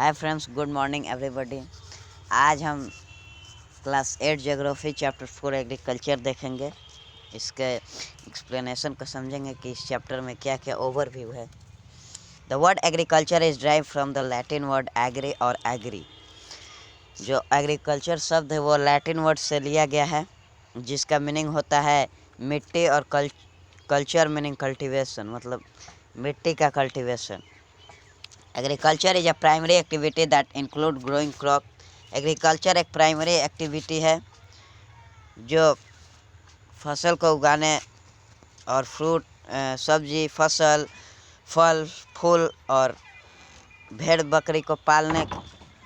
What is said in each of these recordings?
Hi friends, good morning everybody. आज हम class 8 geography chapter 4 agriculture देखेंगे। इसके एक्सप्लेनेशन को समझेंगे कि इस चैप्टर में क्या क्या ओवरव्यू है। The word agriculture is drive from the Latin word agri और एग्री। जो एग्रीकल्चर शब्द है वो लैटिन वर्ड से लिया गया है, जिसका मीनिंग होता है मिट्टी, और कल्चर मीनिंग कल्टीवेशन, मतलब मिट्टी का cultivation. Agriculture is a primary activity that include growing crop. Agriculture एक प्राइमरी एक्टिविटी है जो फसल को उगाने और फ्रूट, सब्जी, फसल, फल, फूल और भेड़ बकरी को पालने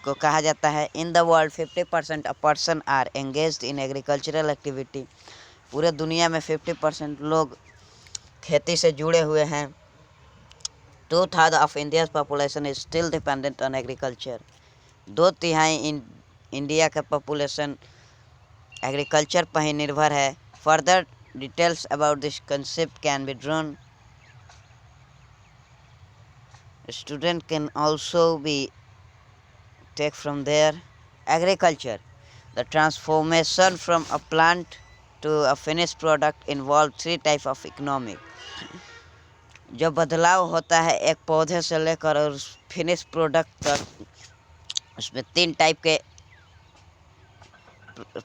को कहा जाता है। In the world 50% of person are engaged in agricultural activity. पूरे दुनिया में 50% लोग खेती से जुड़े हुए हैं। 2/3 of India's population is still dependent on agriculture. 2/3 India का पॉपुलेशन एग्रीकल्चर पर ही निर्भर है। Further details about this concept can be drawn. Student can also be take from there. Agriculture, the transformation from a plant to a finish product involve 3 type of economic. जो बदलाव होता है एक पौधे से लेकर और फिनिश प्रोडक्ट तक, उसमें 3 टाइप के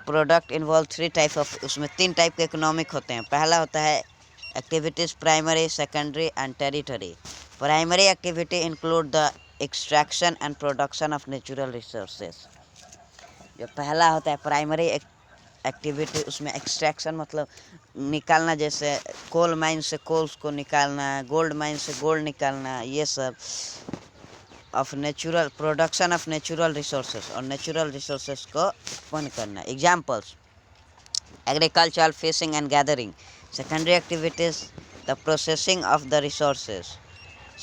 प्रोडक्ट इन्वॉल्व 3 टाइप ऑफ, उसमें 3 टाइप के इकोनॉमिक होते हैं। पहला होता है activities primary, secondary and territory. Primary activity include the extraction and production of natural resources. जो पहला होता है प्राइमरी एक्टिविटी, उसमें एक्सट्रैक्शन मतलब निकालना, जैसे कोल माइन से कोल्स को निकालना, गोल्ड माइन से गोल्ड निकालना, ये सब। Of natural production of natural resources, और नेचुरल रिसोर्सेज को उत्पन्न करना। Examples: agriculture, fishing and gathering. Secondary activities, the processing of the resources.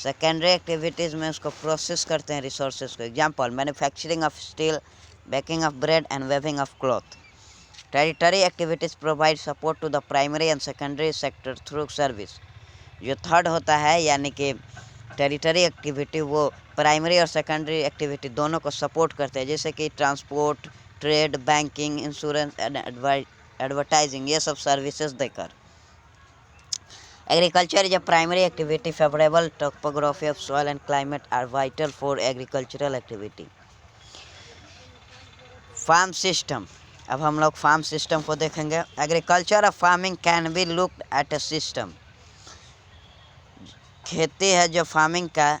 Secondary activities में उसको प्रोसेस करते हैं रिसोर्सेज को। Example: manufacturing of steel, baking of bread and weaving of cloth. Territory activities provide support to the primary and secondary sector through service. जो third होता है यानी कि टेरिटरी एक्टिविटी, वो प्राइमरी और सेकेंडरी एक्टिविटी दोनों को सपोर्ट करते हैं, जैसे कि transport, trade, banking, insurance and advertising, ये सब सर्विसेज देकर। Agriculture is a primary activity. Favourable topography of soil and climate are vital for agricultural activity. Farm system, अब हम लोग फार्म सिस्टम को देखेंगे। Agriculture of farming can be looked at a system. खेती है जो फार्मिंग का,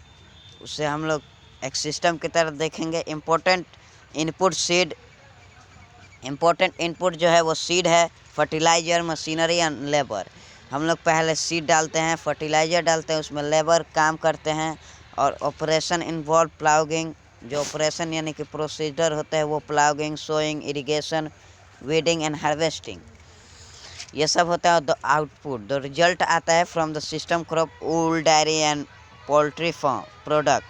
उसे हम लोग एक सिस्टम की तरह देखेंगे। Important input seed, important input जो है वो सीड है, फर्टिलाइज़र, मशीनरी एंड लेबर। हम लोग पहले सीड डालते हैं, फर्टिलाइज़र डालते हैं, उसमें लेबर काम करते हैं, और ऑपरेशन इन्वॉल्व प्लाउगिंग। जो ऑपरेशन यानी कि प्रोसीजर होता है वो ploughing, sowing, irrigation, weeding and harvesting, ये सब होता है। द आउटपुट, द रिजल्ट आता है from the system crop, wool, dairy and poultry farm product.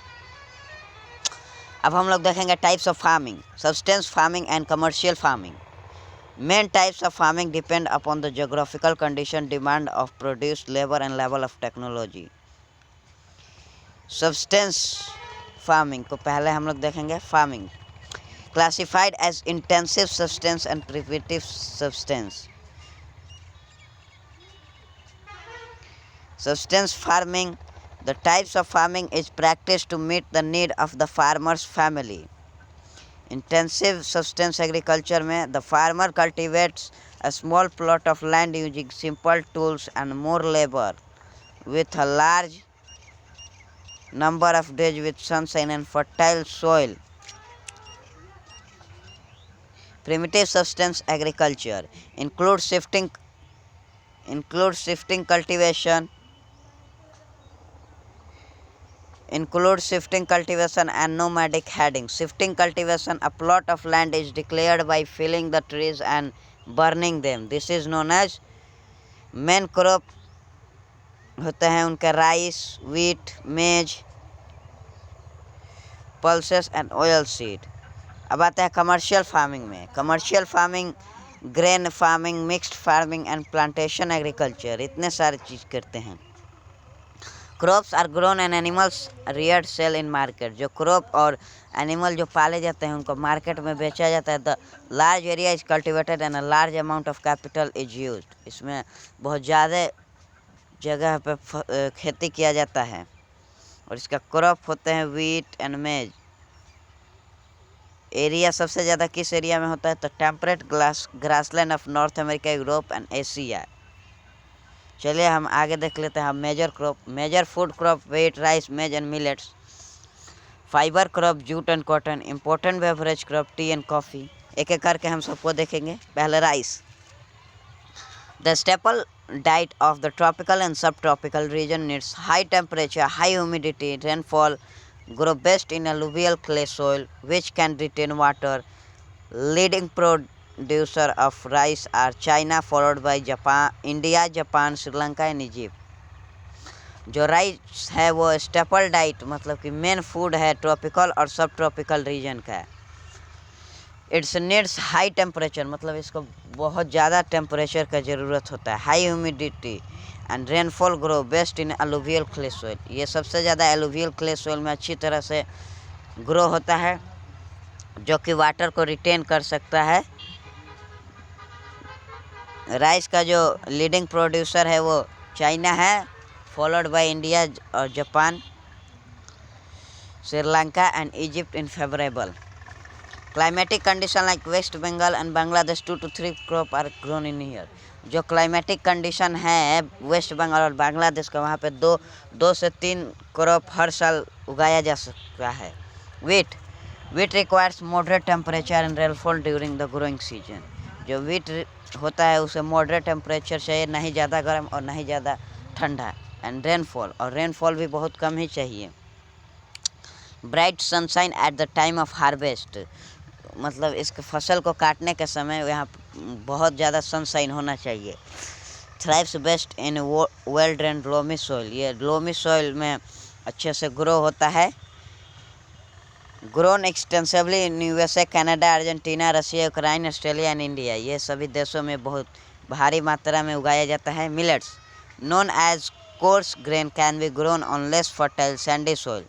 अब हम लोग देखेंगे types of farming, substance farming and commercial farming. Main types of farming depend upon the geographical condition, demand of produce, labour and level of technology. Substance farming को पहले हम लोग देखेंगे। Farming classified as intensive substance and primitive substance. Subsistence farming, the types of farming is practiced to meet the need of the farmer's family. Intensive subsistence agriculture में the farmer cultivates a small plot of land using simple tools and more labor with a large number of days with sunshine and fertile soil. Primitive subsistence agriculture includes shifting cultivation and nomadic heading. Shifting cultivation, a plot of land is declared by felling the trees and burning them. This is known as main crop होते हैं उनके rice, wheat, maize, pulses and oil seed. अब आता है commercial farming में। Commercial farming, grain farming, mixed farming and plantation agriculture, इतने सारे चीज़ करते हैं। Crops are grown and animals reared sale in market. जो क्रॉप और एनिमल जो पाले जाते हैं उनको मार्केट में बेचा जाता है। The large area is cultivated and a large amount of capital is used. इसमें बहुत ज़्यादा जगह पे खेती किया जाता है और इसका क्रॉप होते हैं वीट एंड मेज। एरिया सबसे ज़्यादा किस एरिया में होता है? तो temperate grassland of north America, Europe and Asia. चलिए हम आगे देख लेते हैं। Major crop, major food crop wheat, rice, maize and millets. Fibre crop jute and cotton. Important beverage crop tea and coffee. एक एक करके हम सबको देखेंगे। पहले rice. The staple diet of the tropical and subtropical region needs high temperature, high humidity, rainfall, grow best in alluvial clay soil which can retain water. Leading producer of rice are China followed by Japan, India, Japan, Sri Lanka and Egypt। जो rice है वो staple diet मतलब कि main food है tropical और सब tropical region का। It's needs high temperature मतलब इसको बहुत ज़्यादा टेम्परेचर का ज़रूरत होता है। High humidity and rainfall, grow best in alluvial clay soil. ये सबसे ज़्यादा एलुवियल क्ले सोइल में अच्छी तरह से ग्रो होता है जो कि वाटर को रिटेन कर सकता है। राइस का जो लीडिंग प्रोड्यूसर है वो चाइना है, फॉलोड बाय इंडिया और Japan, Sri Lanka and Egypt in favourable. Climatic condition like West Bengal and Bangladesh 2 to 3 crop are grown in year. जो क्लाइमेटिक कंडीशन है वेस्ट बंगाल और बांग्लादेश का वहाँ पे दो से तीन क्रॉप हर साल उगाया जा सकता है। Wheat requires moderate temperature and rainfall during the growing season. जो वीट होता है उसे मॉडरेट टेम्परेचर चाहिए, नहीं ज़्यादा गर्म और नहीं ज़्यादा ठंडा। एंड रेनफॉल, और रेनफॉल भी बहुत कम ही चाहिए। Bright sunshine at the time of harvest मतलब इसके फसल को काटने के समय यहाँ बहुत ज़्यादा सनशाइन होना चाहिए। Thrives best in well drained loamy soil. ये लोमी सॉइल में अच्छे से ग्रो होता है। Grown extensively in USA, Canada, Argentina, Russia, Ukraine, Australia and India. ये सभी देशों में बहुत भारी मात्रा में उगाया जाता है। Millets known as coarse grain can be grown on less fertile sandy soil.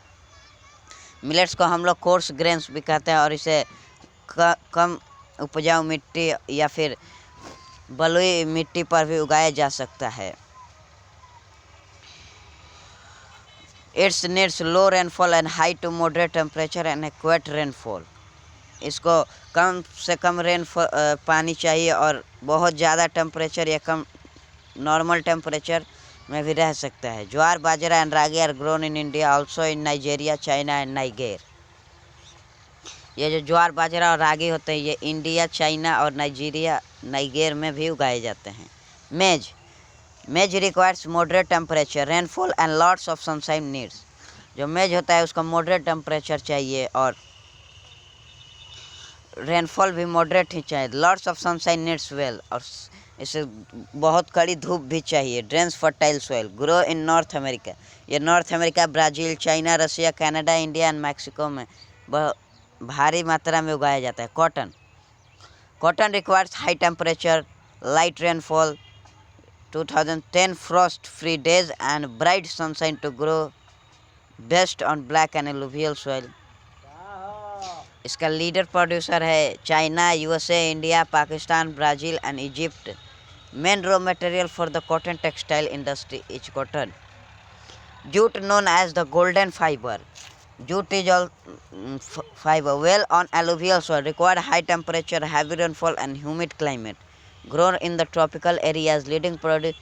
Millets को हम लोग कोर्स ग्रेन्स भी कहते हैं और इसे कम उपजाऊ मिट्टी या फिर बलुई मिट्टी पर भी उगाया जा सकता है। Its needs low rainfall and high to moderate temperature and adequate rainfall. इसको कम से कम पानी चाहिए और बहुत ज़्यादा टेम्परेचर या कम नॉर्मल टेम्परेचर में भी रह सकता है। Jowar, bajra and ragi are grown in India, also in Nigeria, China and Niger. ये जो ज्वार, बाजरा और रागी होते हैं ये इंडिया, चाइना और नाइजीरिया, नाइगर में भी उगाए जाते हैं। Maize requires moderate temperature, rainfall and lots of sunshine needs. जो मेज होता है उसको मॉडरेट टेम्परेचर चाहिए और रेनफॉल भी मॉडरेट ही चाहिए। Lots of sunshine needs well, और इसे बहुत कड़ी धूप भी चाहिए। Drains fertile soil, grow in north America. ये north America, Brazil, China, Russia, Canada, India and Mexico में भारी मात्रा में उगाया जाता है। Cotton requires high temperature, light rainfall, 2010 frost free days and bright sunshine to grow best on black and alluvial soil। इसका leader producer है China, USA, India, Pakistan, Brazil and Egypt. Main raw material for the cotton textile industry is cotton. Jute known as the golden fibre. Jute is all fiber well on alluvial soil, required high temperature, heavy rainfall and humid climate, grown in the tropical areas, leading produce।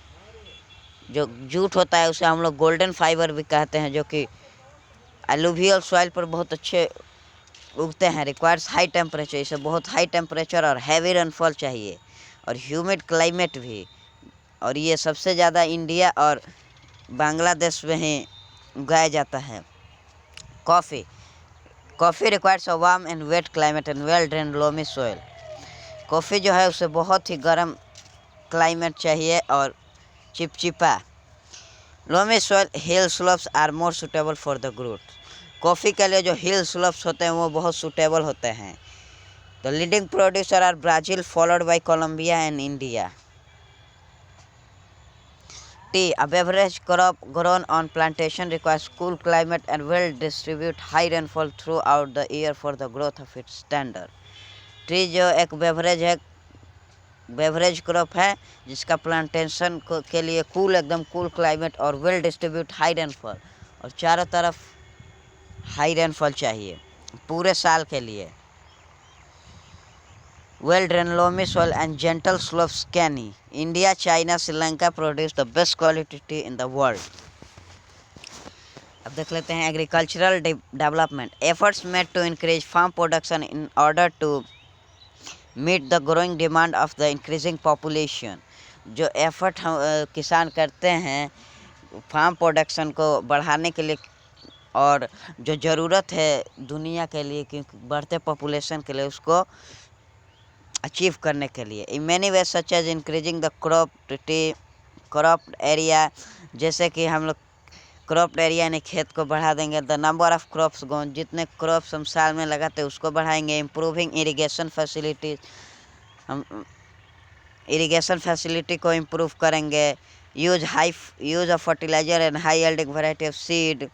जो jute होता है उसे हम लोग golden fibre भी कहते हैं, जो कि एलुवियल सॉइल पर बहुत अच्छे उगते हैं। रिक्वायर्स हाई टेम्परेचर, इसे बहुत हाई टेम्परेचर और हैवी रेनफॉल चाहिए और ह्यूमिड क्लाइमेट भी। और ये सबसे ज़्यादा इंडिया और बांग्लादेश में ही उगाया जाता है। Coffee requires a warm and wet climate and well drain loamy soil. Coffee जो है उसे बहुत ही गर्म क्लाइमेट चाहिए और चिपचिपा। Loamy soil hill slopes are more suitable for the growth. Coffee के लिए जो हिल स्लोप्स होते हैं वो बहुत सुटेबल होते हैं। The leading producer are Brazil, followed by Colombia and India. Tea, a beverage crop grown on plantation, requires cool climate and will distribute high rainfall throughout the year for the growth of its standard. T जो एक beverage crop है जिसका plantation के लिए एकदम cool climate और well distribute high rainfall, और चारों तरफ हाई रेनफॉल चाहिए पूरे साल के लिए. Well drained loamy soil and gentle slopes. Canny. India, China, Sri Lanka produce the best quality tea in the world. अब देख लेते हैं agricultural development. Efforts made to increase farm production in order to meet the growing demand of the increasing population. जो effort हम किसान करते हैं farm production को बढ़ाने के लिए और जो ज़रूरत है दुनिया के लिए क्योंकि बढ़ते पॉपुलेशन के लिए उसको अचीव करने के लिए. In many ways such as increasing the crop area, जैसे कि हम लोग क्रॉप एरिया यानी खेत को बढ़ा देंगे. The number of crops grown, जितने क्रॉप्स हम साल में लगाते हैं उसको बढ़ाएंगे. इम्प्रूविंग इरिगेशन फैसिलिटीज, हम इरिगेशन फैसिलिटी को इम्प्रूव करेंगे. Use of fertiliser and high yielding variety of seed,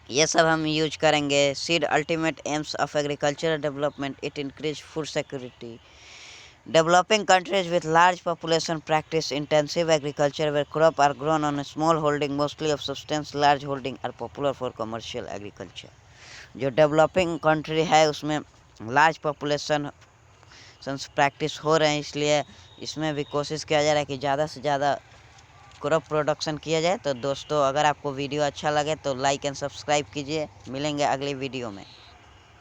ये सब हम यूज करेंगे. Seed ultimate aims of agricultural development, it increase food security. Developing countries with large population practice intensive agriculture where crops are grown on a small holding mostly of substance. Large holding are popular for commercial agriculture. जो developing country है उसमें large population practice हो रहे हैं, इसलिए इसमें भी कोशिश किया जा रहा है कि ज़्यादा से ज़्यादा क्रॉप प्रोडक्शन किया जाए. तो दोस्तों अगर आपको वीडियो अच्छा लगे तो लाइक एंड सब्सक्राइब कीजिए. मिलेंगे अगली वीडियो में.